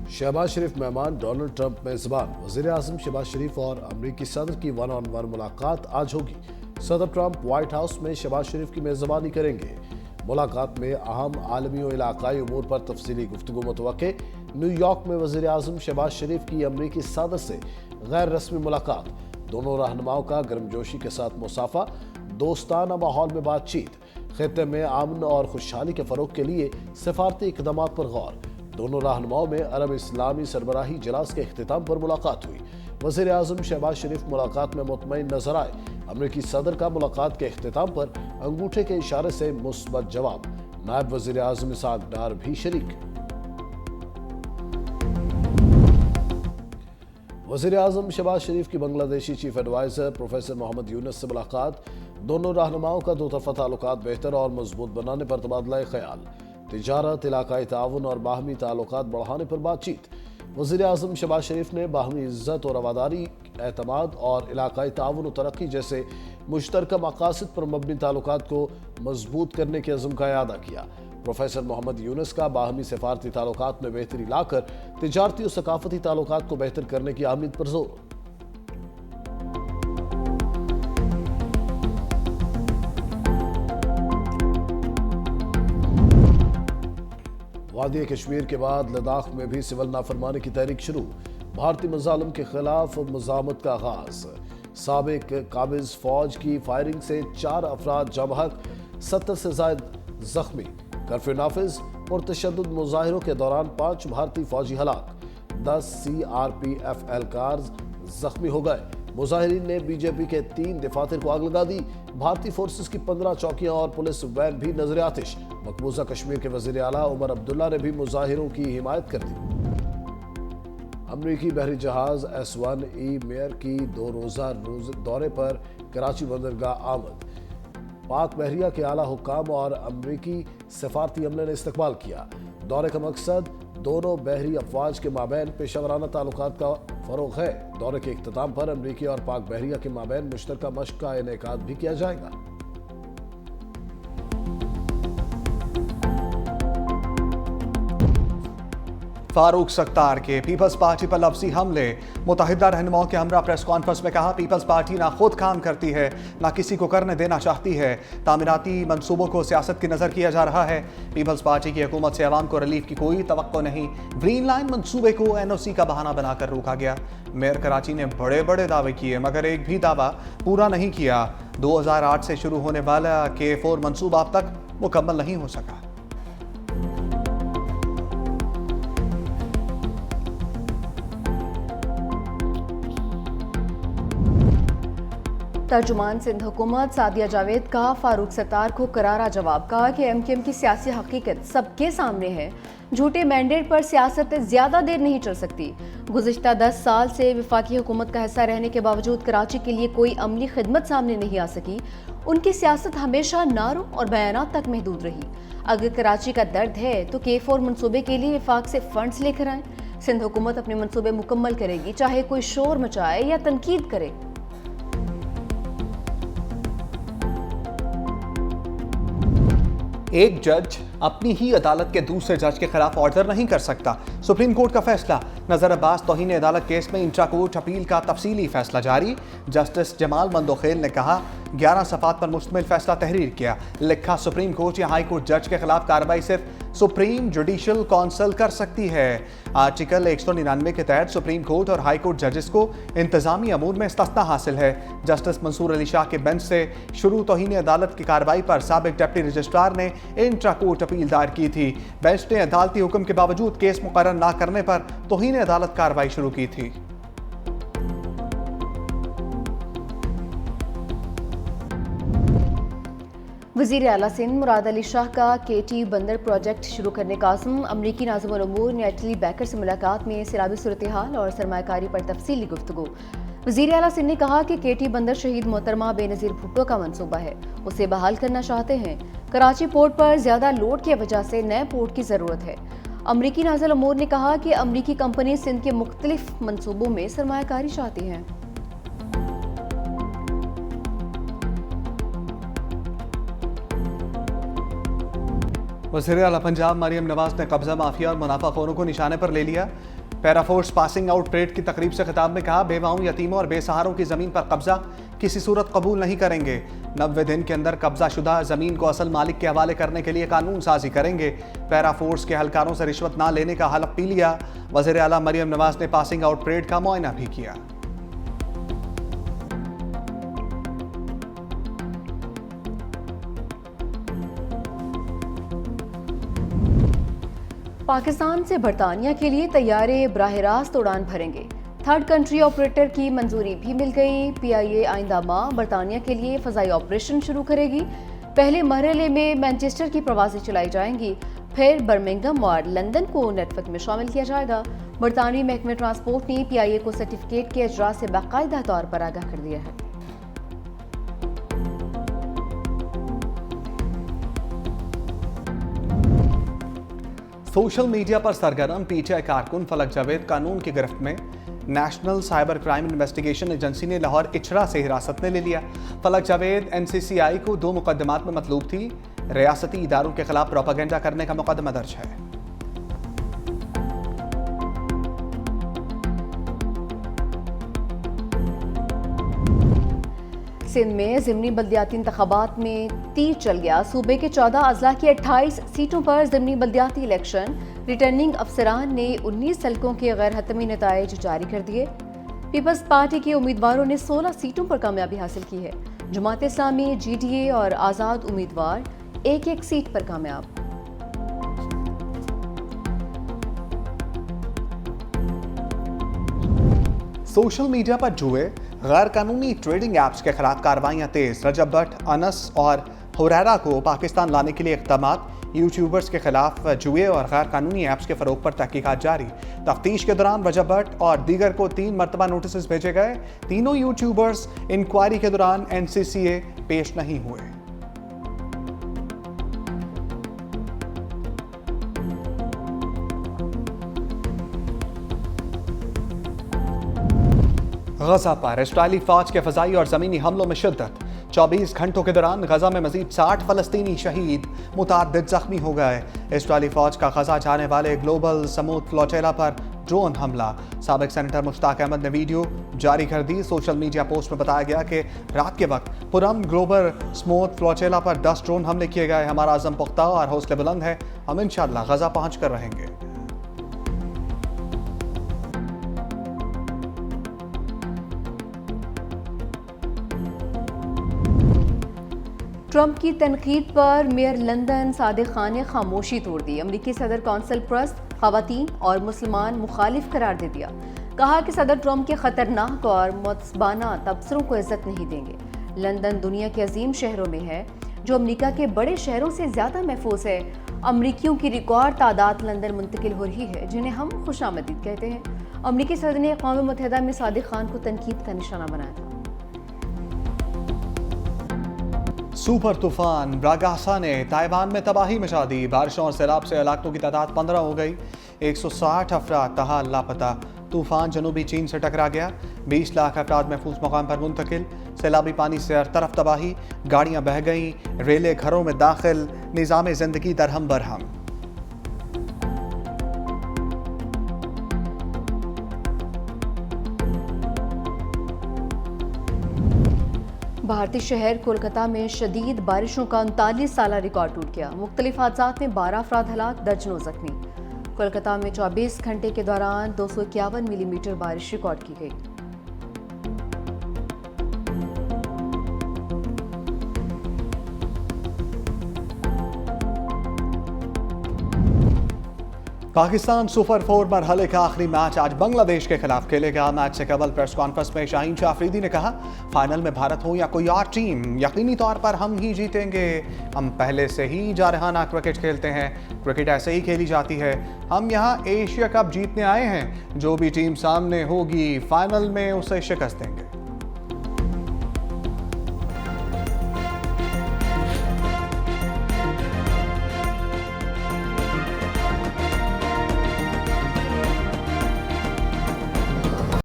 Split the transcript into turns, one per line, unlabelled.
शहबाज शरीफ मेहमान, Donald Trump मेजबान। वजीर आजम शहबाज शरीफ और अमरीकी सदर की वन ऑन वन मुलाकात आज होगी। सदर ट्रंप व्हाइट हाउस में शहबाज शरीफ की मेजबानी करेंगे। मुलाकात में अहम आलमी और इलाकाई उमूर पर तफसीली गुफ्तगू मुतवक्के। न्यूयॉर्क में वजीर आजम शहबाज शरीफ की अमरीकी सदर से गैर रस्मी मुलाकात। दोनों रहनुमाओं का गर्मजोशी के साथ मुसाफा, दोस्ताना माहौल में बातचीत। खित्ते में अमन और खुशहाली के फरोग के लिए सिफारती इकदाम पर गौर। दोनों रहनुमाओं में अरब इस्लामी सरबराही इजलास के अख्तिताम पर मुलाकात हुई। वज़ीर आज़म शहबाज शरीफ मुलाकात में मुतमईन नजर आए। अमरीकी सदर का मुलाकात के अख्तिताम पर अंगूठे के इशारे से मुस्बत जवाब। नायब वज़ीर आज़म इसहाक डार भी शरीक। वज़ीर आज़म शहबाज शरीफ की Bangladeshi chief adviser professor Muhammad Yunus से मुलाकात। दोनों रहनुमाओं का दो तरफ़ा ताल्लुकात बेहतर और मजबूत बनाने पर तबादला ख्याल। तिजारत, इलाकाई ताउन और बाहमी ताल्लुकात बढ़ाने पर बातचीत। वज़ीर आज़म शहबाज शरीफ ने बाहमी इज्जत और रवादारी, एतमाद और इलाकाई ताउन और तरक्की जैसे मुश्तरका मकासद पर मबनी ताल्लुकात को मजबूत करने के अज़्म का इआदा किया। प्रोफेसर मोहम्मद यूनुस का बाहमी सफारती ताल्लुकात में बेहतरी लाकर तिजारती और सकाफती ताल्लुकात को बेहतर करने की अहमियत पर जोर। वादी कश्मीर के बाद लद्दाख में भी सिविल नाफरमानी की तहरीक शुरू। भारतीय मजालिम के खिलाफ मज़ामत का आगाज। साबिक काबिज फौज की फायरिंग से 4 अफराद जबहक, 70 से जायद जख्मी। कर्फ्यू नाफिज और तशद्दुद मुजाहिरों के दौरान 5 भारतीय फौजी हलाक, 10 CRPF एहलकार जख्मी हो गए। मुजाहिरीन ने बीजेपी के 3 दफातर को आग लगा दी। भारतीय फोर्सेस की 15 चौकियां और पुलिस वैन भी नजर आतिश। मकबूजा कश्मीर के वजीर आला उमर अब्दुल्ला ने भी मुजाहिरों की हिमायत कर दी। अमरीकी बहरी जहाज S1E मेयर की 2 रोजा दौरे पर कराची बंदरगाह आमद। पाक बहरिया के आला हुक्काम और अमरीकी सफारती अमले ने इस्तकबाल किया। दौरे का मकसद दोनों बहरी अफवाज के माबैन पेशावराना ताल्लुकात का फरोग है। दौरे के इख्तिताम पर अमरीकी और पाक बहरिया के माबैन मुश्तरका मश्क का इनेकाद भी किया जाएगा।
फारूक सत्तार के पीपल्स पार्टी पर लफ्जी हमले। मुत्तहिदा रहनुमाओं के हमरा प्रेस कॉन्फ्रेंस में कहा, पीपल्स पार्टी ना खुद काम करती है ना किसी को करने देना चाहती है। तामीराती मंसूबों को सियासत की नज़र किया जा रहा है। पीपल्स पार्टी की हुकूमत से अवाम को रिलीफ की कोई तवक्को नहीं। ग्रीन लाइन मंसूबे को NOC का बहाना बनाकर रोका गया। मेयर कराची ने बड़े बड़े दावे किए मगर एक भी दावा पूरा नहीं किया। 2008 से शुरू होने वाला K4 मंसूबा अब तक मुकम्मल नहीं हो सका।
तर्जुमान सिंध हुकूमत सादिया जावेद का फारूक सत्तार को करारा जवाब। कहा कि MKM की सियासी हकीकत सबके सामने है। झूठे मैंडेट पर सियासत ज़्यादा देर नहीं चल सकती। गुज़िश्ता 10 साल से वफाकी हुकूमत का हिस्सा रहने के बावजूद कराची के लिए कोई अमली खिदमत सामने नहीं आ सकी। उनकी सियासत हमेशा नारों और बयानात तक महदूद रही। अगर कराची का दर्द है तो K4 मनसूबे के लिए वफाक से फंड्स लेकर आएँ। सिंध हुकूमत अपने मनसूबे मुकम्मल करेगी, चाहे कोई शोर मचाए या तनकीद करे।
एक जज अपनी ही अदालत के दूसरे जज के खिलाफ ऑर्डर नहीं कर सकता। सुप्रीम कोर्ट का फैसला। नजर अब्बास तौहीन अदालत केस में इंट्रा कोर्ट अपील का तफसीली फैसला जारी। जस्टिस जमाल मंदोखेल ने कहा, 11 सफ़ात पर मुश्तमिल फैसला तहरीर किया। लिखा, सुप्रीम कोर्ट या हाई कोर्ट जज के खिलाफ कार्रवाई सिर्फ सुप्रीम जुडिशल काउंसिल कर सकती है। आर्टिकल 199 के तहत सुप्रीम कोर्ट और हाई कोर्ट जजेस को इंतजामी अमूर में इस्तिस्ना हासिल है। जस्टिस मंसूर अली शाह के बेंच से शुरू तौहीन अदालत की कार्रवाई पर साबिक डिप्टी रजिस्ट्रार ने इंट्रा कोर्ट अपील दायर की थी। बेंच ने अदालती हुक्म के बावजूद केस मुकर्रर न करने पर तौहीन अदालत कार्रवाई शुरू की थी।
वज़ीर आला सिंध मुराद अली शाह का KT बंदर प्रोजेक्ट शुरू करने का आज़म। अमरीकी नाज़िमुल उमूर ने एटली बैकर से मुलाकात में सैलाबी सूरत हाल और सरमायाकारी पर तफसीली गुफ्तगू। वज़ीर आला सिंध ने कहा कि KT बंदर शहीद मोहतरमा बेनज़ीर भुट्टो का मंसूबा है, उसे बहाल करना चाहते हैं। कराची पोर्ट पर ज़्यादा लोड की वजह से नए पोर्ट की ज़रूरत है। अमरीकी नाज़िमुल उमूर ने कहा कि अमरीकी कंपनी सिंध के मुख्तलिफ मनसूबों में सरमायाकारी चाहती हैं।
वज़ीर आला पंजाब मरियम नवाज ने कब्जा माफिया और मुनाफाखोरों को निशाने पर ले लिया। पैराफोर्स पासिंग आउट परेड की तकरीब से खिताब में कहा, बेवाओं, यतीमों और बेसहारों की जमीन पर कब्जा किसी सूरत कबूल नहीं करेंगे। 90 दिन के अंदर कब्जा शुदा जमीन को असल मालिक के हवाले करने के लिए कानून साजी करेंगे। पैराफोर्स के एहलकारों से रिश्वत ना लेने का हलफ पी लिया। वज़ीर आला मरियम नवाज ने पासिंग आउट परेड का मुआयना भी किया।
पाकिस्तान से बरतानिया के लिए तैयारे बराह रास्त उड़ान भरेंगे। थर्ड कंट्री ऑपरेटर की मंजूरी भी मिल गई। PIA आइंदा माह बरतानिया के लिए फ़ज़ाई ऑपरेशन शुरू करेगी। पहले मरहले में मैनचेस्टर की प्रवासी चलाई जाएंगी, फिर बर्मिंघम और लंदन को नेटवर्क में शामिल किया जाएगा। बरतानवी महकमे ट्रांसपोर्ट ने PIA को सर्टिफिकेट के इजरा से बाकायदा तौर पर आगाह कर दिया है।
सोशल मीडिया पर सरगर्म PTI कारकुन फलक जावेद कानून की गिरफ्त में। National cyber crime investigation agency ने लाहौर इचरा से हिरासत में ले लिया। फलक जावेद NCCI को 2 मुकदमात में मतलूब थी। रियासती इदारों के खिलाफ प्रोपागेंडा करने का मुकदमा दर्ज है।
सिंध में ज़िमनी बल्दियाती इंतखाबात में तीर चल गया। सूबे के 14 अजला की 28 सीटों पर ज़िमनी बल्दियाती इलेक्शन। रिटर्निंग अफसरान ने 19 हल्कों के गैर हतमी नताइज जारी कर दिए। पीपल्स पार्टी के उम्मीदवारों ने 16 सीटों पर कामयाबी हासिल की है। जमात इस्लामी, GDA और आज़ाद उम्मीदवार एक सीट पर कामयाब।
सोशल मीडिया पर जुए, गैर कानूनी ट्रेडिंग ऐप्स के खिलाफ कार्रवाइयां तेज। रजब भट्ट, अनस और हुरैरा को पाकिस्तान लाने के लिए इक़दामात। यूट्यूबर्स के खिलाफ जुए और गैर कानूनी ऐप्स के फरोग पर तहकीकात जारी। तफ्तीश के दौरान रजब भट्ट और दीगर को 3 मरतबा नोटिस भेजे गए। तीनों यूट्यूबर्स इंक्वायरी के दौरान NCCA पेश नहीं हुए। गजा पर इस्राइली फौज के फजाई और जमीनी हमलों में शिद्दत। 24 घंटों के दौरान गजा में मजीद 60 फलस्तीनी शहीद, मुतअद्दिद जख्मी हो गए। इस्राइली फौज का गजा जाने वाले ग्लोबल समूद फ्लोटेला पर ड्रोन हमला। साबिक सेनेटर मुश्ताक अहमद ने वीडियो जारी कर दी। सोशल मीडिया पोस्ट में बताया गया कि रात के वक्त पुरम ग्लोबल स्मूथ फ्लोटेला पर 10 ड्रोन हमले किए गए। हमारा अज़म पुख्ता और हौसले बुलंद है, हम इंशाअल्लाह गजा पहुंच कर रहेंगे।
ट्रंप की तनकीद पर मेयर लंदन सादिक खान ने खामोशी तोड़ दी। अमरीकी सदर कौंसल परस्त ख़वातीन और मुसलमान मुखालिफ करार दे दिया। कहा कि सदर ट्रंप के ख़तरनाक और मुतसबाना तबसरों को इज्जत नहीं देंगे। लंदन दुनिया के अजीम शहरों में है जो अमरीका के बड़े शहरों से ज़्यादा महफूज है। अमरीकियों की रिकॉर्ड तादाद लंदन मुंतकिल हो रही है, जिन्हें हम खुशामदीद कहते हैं। अमरीकी सदर ने अक़वाम मुत्तहिदा में सादिक खान को तनकीद का निशाना बनाया था।
सुपर तूफान ब्रागासा ने ताइवान में तबाही मचा दी। बारिशों और सैलाब से हलाकों की तादाद 15 हो गई। 160 अफराद तहाल लापता। तूफान जनूबी चीन से टकरा गया। 20 लाख अफराद महफूज मकाम पर मुंतकिल। सैलाबी पानी से हर तरफ तबाही, गाड़ियां बह गईं, रेलें घरों में दाखिल, निज़ाम ज़िंदगी दरहम बरहम।
भारतीय शहर कोलकाता में शदीद बारिशों का 39 साला रिकॉर्ड टूट गया। मुख्तलिफ हादसात में 12 अफराद हलाक, दर्जनों जख्मी। कोलकाता में 24 घंटे के दौरान 251 मिलीमीटर बारिश रिकॉर्ड की गई।
पाकिस्तान सुपर 4 मरहले का आखिरी मैच आज बांग्लादेश के खिलाफ खेलेगा। मैच से कबल प्रेस कॉन्फ्रेंस में शाहीन शाह अफरीदी ने कहा, फाइनल में भारत हो या कोई और टीम, यकीनी तौर पर हम ही जीतेंगे। हम पहले से ही जारहाना क्रिकेट खेलते हैं, क्रिकेट ऐसे ही खेली जाती है। हम यहाँ एशिया कप जीतने आए हैं, जो भी टीम सामने होगी फाइनल में उसे शिकस्त देंगे।